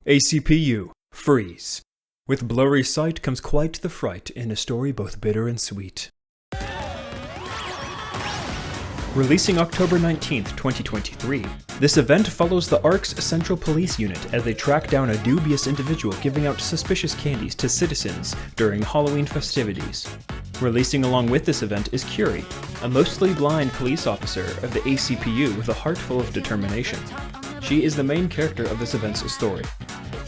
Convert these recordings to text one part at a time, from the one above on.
A.C.P.U. Freeze. With blurry sight comes quite the fright in a story both bitter and sweet. Releasing October 19th, 2023, this event follows the ARC's Central Police Unit as they track down a dubious individual giving out suspicious candies to citizens during Halloween festivities. Releasing along with this event is Curie, a mostly blind police officer of the A.C.P.U. with a heart full of determination. She is the main character of this event's story.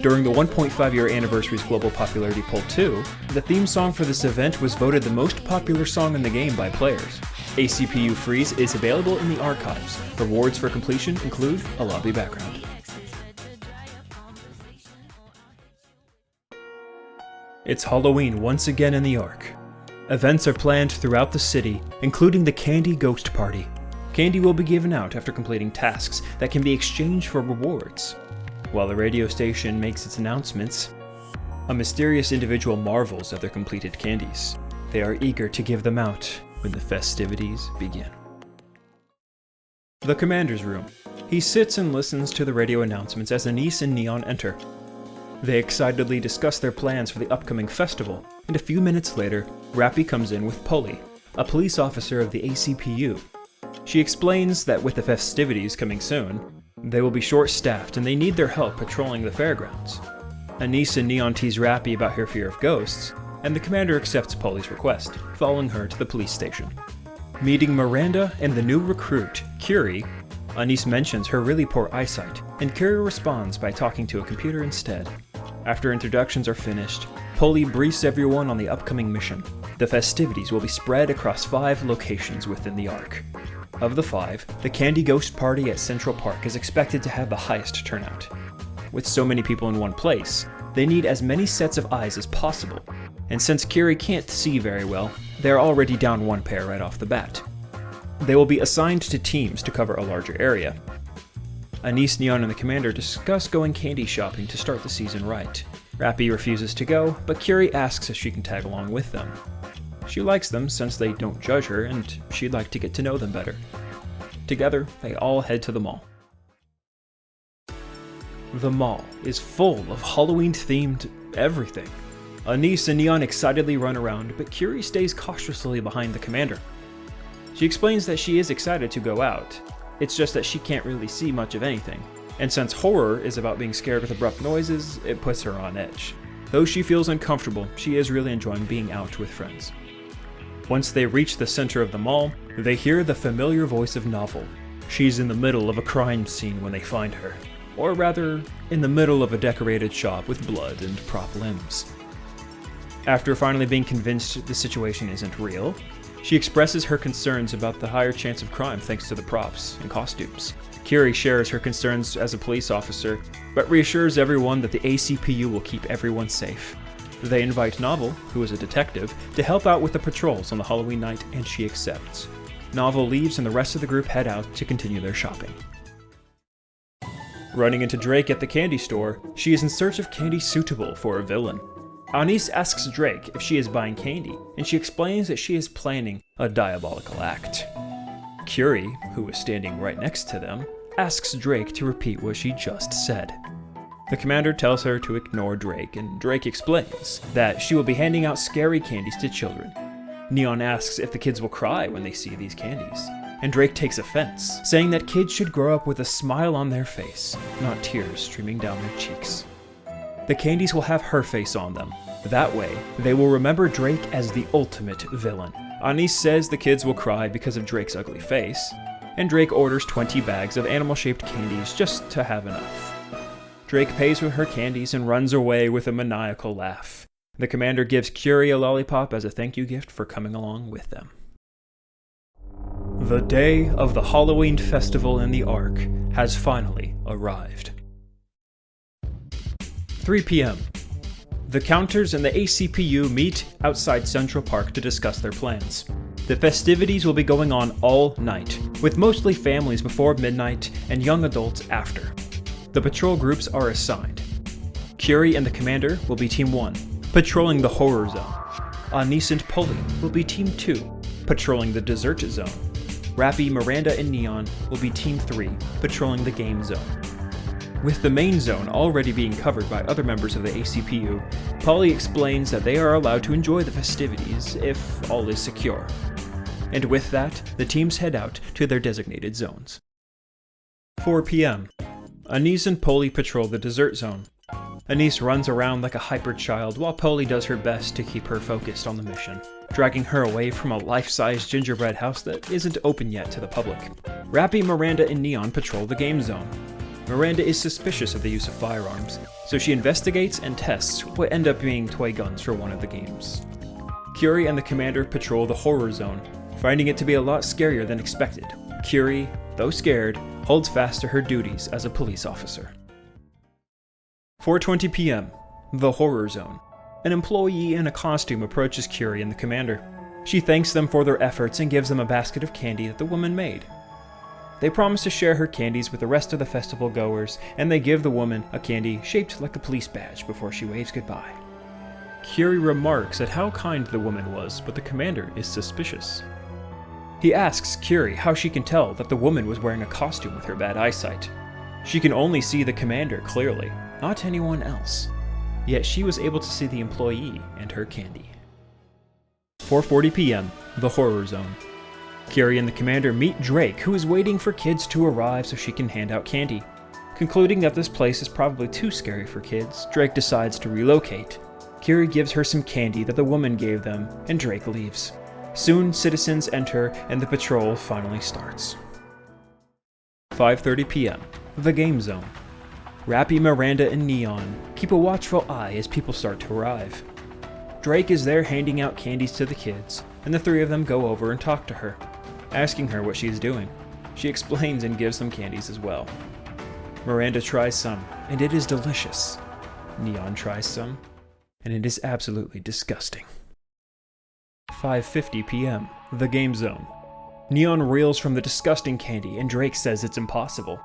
During the 1.5-year anniversary's global popularity poll 2, the theme song for this event was voted the most popular song in the game by players. A.C.P.U. Freeze is available in the archives. Rewards for completion include a lobby background. It's Halloween once again in the Ark. Events are planned throughout the city, including the Candy Ghost Party. Candy will be given out after completing tasks that can be exchanged for rewards. While the radio station makes its announcements, a mysterious individual marvels at their completed candies. They are eager to give them out when the festivities begin. The commander's room. He sits and listens to the radio announcements as Anise and Neon enter. They excitedly discuss their plans for the upcoming festival, and a few minutes later, Rappy comes in with Polly, a police officer of the A.C.P.U. She explains that with the festivities coming soon, they will be short-staffed and they need their help patrolling the fairgrounds. Anise and Neon tease Rappy about her fear of ghosts, and the commander accepts Polly's request, following her to the police station. Meeting Miranda and the new recruit, Curie, Anise mentions her really poor eyesight, and Curie responds by talking to a computer instead. After introductions are finished, Polly briefs everyone on the upcoming mission. The festivities will be spread across 5 locations within the Ark. Of the 5, the Candy Ghost Party at Central Park is expected to have the highest turnout. With so many people in one place, they need as many sets of eyes as possible, and since Curie can't see very well, they're already down 1 pair right off the bat. They will be assigned to teams to cover a larger area. Anise, Neon, and the commander discuss going candy shopping to start the season right. Rappy refuses to go, but Curie asks if she can tag along with them. She likes them since they don't judge her, and she'd like to get to know them better. Together, they all head to the mall. The mall is full of Halloween-themed everything. Anise and Neon excitedly run around, but Curie stays cautiously behind the commander. She explains that she is excited to go out, it's just that she can't really see much of anything, and since horror is about being scared with abrupt noises, it puts her on edge. Though she feels uncomfortable, she is really enjoying being out with friends. Once they reach the center of the mall, they hear the familiar voice of Novel. She's in the middle of a crime scene when they find her. Or rather, in the middle of a decorated shop with blood and prop limbs. After finally being convinced the situation isn't real, she expresses her concerns about the higher chance of crime thanks to the props and costumes. Curie shares her concerns as a police officer, but reassures everyone that the A.C.P.U. will keep everyone safe. They invite Novel, who is a detective, to help out with the patrols on the Halloween night, and she accepts. Novel leaves and the rest of the group head out to continue their shopping. Running into Drake at the candy store, she is in search of candy suitable for a villain. Anise asks Drake if she is buying candy, and she explains that she is planning a diabolical act. Curie, who is standing right next to them, asks Drake to repeat what she just said. The commander tells her to ignore Drake, and Drake explains that she will be handing out scary candies to children. Neon asks if the kids will cry when they see these candies, and Drake takes offense, saying that kids should grow up with a smile on their face, not tears streaming down their cheeks. The candies will have her face on them. That way, they will remember Drake as the ultimate villain. Anise says the kids will cry because of Drake's ugly face, and Drake orders 20 bags of animal-shaped candies just to have enough. Drake pays with her candies and runs away with a maniacal laugh. The commander gives Curie a lollipop as a thank you gift for coming along with them. The day of the Halloween festival in the Ark has finally arrived. 3 p.m. The Counters and the A.C.P.U. meet outside Central Park to discuss their plans. The festivities will be going on all night, with mostly families before midnight and young adults after. The patrol groups are assigned. Curie and the commander will be Team 1, patrolling the horror zone. Anise and Polly will be Team 2, patrolling the dessert zone. Rappy, Miranda, and Neon will be Team 3, patrolling the game zone. With the main zone already being covered by other members of the A.C.P.U, Polly explains that they are allowed to enjoy the festivities if all is secure. And with that, the teams head out to their designated zones. 4 p.m. Anise and Polly patrol the dessert zone. Anise runs around like a hyper child while Polly does her best to keep her focused on the mission, dragging her away from a life-size gingerbread house that isn't open yet to the public. Rappy, Miranda, and Neon patrol the game zone. Miranda is suspicious of the use of firearms, so she investigates and tests what end up being toy guns for one of the games. Curie and the commander patrol the horror zone, finding it to be a lot scarier than expected. Curie, though scared, holds fast to her duties as a police officer. 4:20 p.m. The horror zone. An employee in a costume approaches Curie and the commander. She thanks them for their efforts and gives them a basket of candy that the woman made. They promise to share her candies with the rest of the festival goers, and they give the woman a candy shaped like a police badge before she waves goodbye. Curie remarks at how kind the woman was, but the commander is suspicious. He asks Curie how she can tell that the woman was wearing a costume with her bad eyesight. She can only see the commander clearly, not anyone else. Yet she was able to see the employee and her candy. 4:40 p.m. The horror zone. Curie and the commander meet Drake, who is waiting for kids to arrive so she can hand out candy. Concluding that this place is probably too scary for kids, Drake decides to relocate. Curie gives her some candy that the woman gave them, and Drake leaves. Soon, citizens enter, and the patrol finally starts. 5:30 p.m. The game zone. Rappy, Miranda, and Neon keep a watchful eye as people start to arrive. Drake is there handing out candies to the kids, and the three of them go over and talk to her, asking her what she is doing. She explains and gives them candies as well. Miranda tries some, and it is delicious. Neon tries some, and it is absolutely disgusting. 5:50 p.m. The game zone. Neon reels from the disgusting candy, and Drake says it's impossible.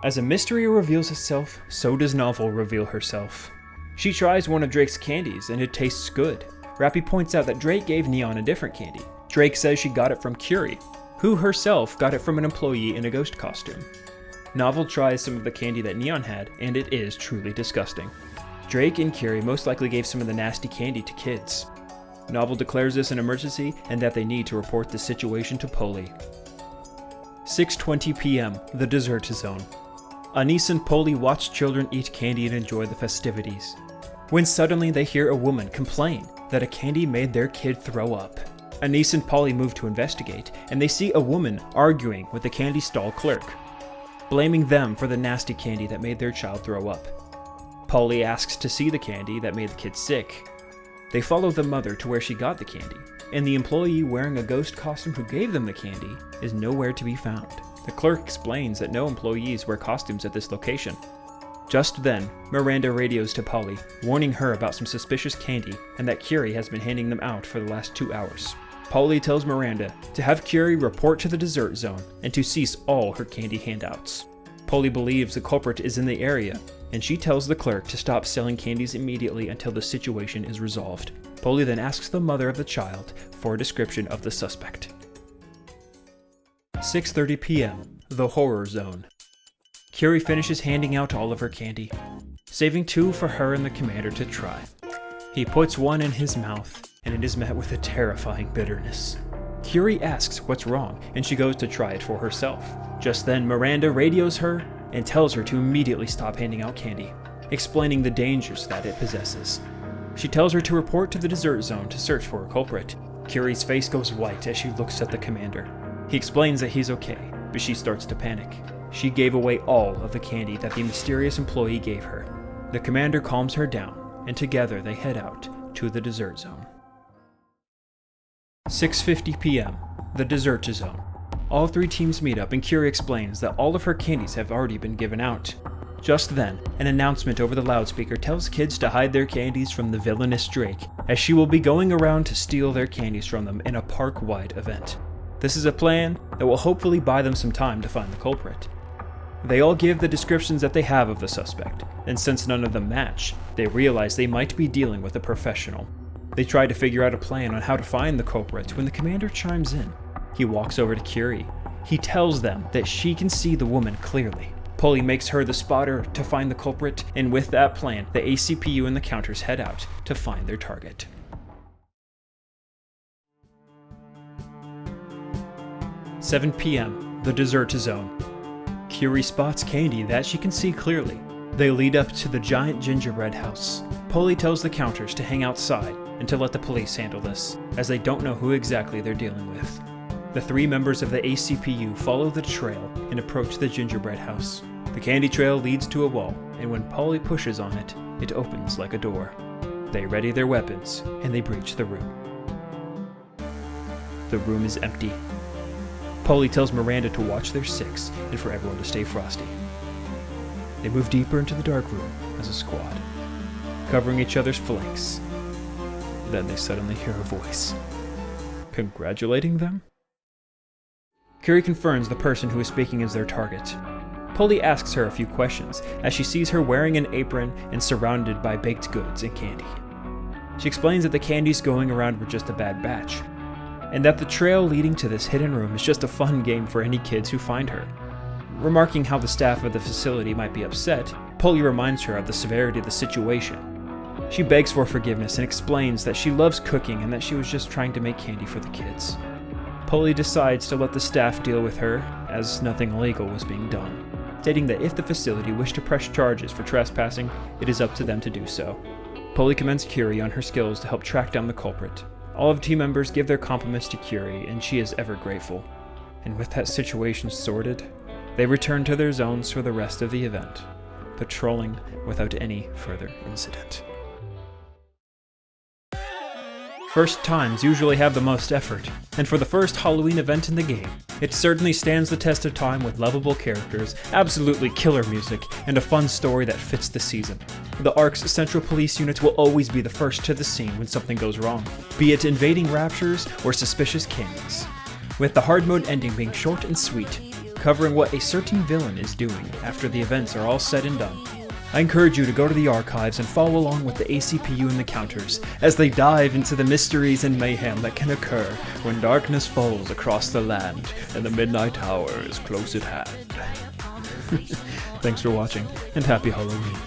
As a mystery reveals itself, so does Novel reveal herself. She tries one of Drake's candies, and it tastes good. Rappy points out that Drake gave Neon a different candy. Drake says she got it from Curie, who herself got it from an employee in a ghost costume. Novel tries some of the candy that Neon had, and it is truly disgusting. Drake and Curie most likely gave some of the nasty candy to kids. Novel declares this an emergency and that they need to report the situation to Polly. 6:20 p.m. The dessert zone. Anise and Polly watch children eat candy and enjoy the festivities, when suddenly they hear a woman complain that a candy made their kid throw up. Anise and Polly move to investigate, and they see a woman arguing with the candy stall clerk, blaming them for the nasty candy that made their child throw up. Polly asks to see the candy that made the kid sick. They follow the mother to where she got the candy, and the employee wearing a ghost costume who gave them the candy is nowhere to be found. The clerk explains that no employees wear costumes at this location. Just then, Miranda radios to Polly, warning her about some suspicious candy and that Curie has been handing them out for the last 2 hours. Polly tells Miranda to have Curie report to the dessert zone and to cease all her candy handouts. Polly believes the culprit is in the area, and she tells the clerk to stop selling candies immediately until the situation is resolved. Polly then asks the mother of the child for a description of the suspect. 6:30 p.m. The horror zone. Curie finishes handing out all of her candy, saving 2 for her and the commander to try. He puts one in his mouth, and it is met with a terrifying bitterness. Curie asks what's wrong, and she goes to try it for herself. Just then, Miranda radios her and tells her to immediately stop handing out candy, explaining the dangers that it possesses. She tells her to report to the dessert zone to search for a culprit. Curie's face goes white as she looks at the commander. He explains that he's okay, but she starts to panic. She gave away all of the candy that the mysterious employee gave her. The commander calms her down, and together they head out to the dessert zone. 6:50 p.m. The dessert zone. All 3 teams meet up, and Curie explains that all of her candies have already been given out. Just then, an announcement over the loudspeaker tells kids to hide their candies from the villainous Drake, as she will be going around to steal their candies from them in a park-wide event. This is a plan that will hopefully buy them some time to find the culprit. They all give the descriptions that they have of the suspect, and since none of them match, they realize they might be dealing with a professional. They try to figure out a plan on how to find the culprit when the commander chimes in. He walks over to Curie. He tells them that she can see the woman clearly. Polly makes her the spotter to find the culprit, and with that plan, the A.C.P.U. and the counters head out to find their target. 7 p.m., the dessert zone. Curie spots candy that she can see clearly. They lead up to the giant gingerbread house. Polly tells the counters to hang outside and to let the police handle this, as they don't know who exactly they're dealing with. The 3 members of the A.C.P.U. follow the trail and approach the gingerbread house. The candy trail leads to a wall, and when Polly pushes on it, it opens like a door. They ready their weapons, and they breach the room. The room is empty. Polly tells Miranda to watch their 6 and for everyone to stay frosty. They move deeper into the dark room as a squad, covering each other's flanks. Then they suddenly hear a voice, congratulating them? Curie confirms the person who is speaking is their target. Polly asks her a few questions as she sees her wearing an apron and surrounded by baked goods and candy. She explains that the candies going around were just a bad batch, and that the trail leading to this hidden room is just a fun game for any kids who find her. Remarking how the staff of the facility might be upset, Polly reminds her of the severity of the situation. She begs for forgiveness and explains that she loves cooking and that she was just trying to make candy for the kids. Polly decides to let the staff deal with her, as nothing illegal was being done, stating that if the facility wished to press charges for trespassing, it is up to them to do so. Polly commends Curie on her skills to help track down the culprit. All of the team members give their compliments to Curie, and she is ever grateful. And with that situation sorted, they return to their zones for the rest of the event, patrolling without any further incident. First times usually have the most effort, and for the first Halloween event in the game, it certainly stands the test of time with lovable characters, absolutely killer music, and a fun story that fits the season. The Ark's Central Police Unit will always be the first to the scene when something goes wrong, be it invading raptures or suspicious candies. With the hard mode ending being short and sweet, covering what a certain villain is doing after the events are all said and done. I encourage you to go to the archives and follow along with the A.C.P.U. and the counters as they dive into the mysteries and mayhem that can occur when darkness falls across the land and the midnight hour is close at hand. Thanks for watching, and happy Halloween.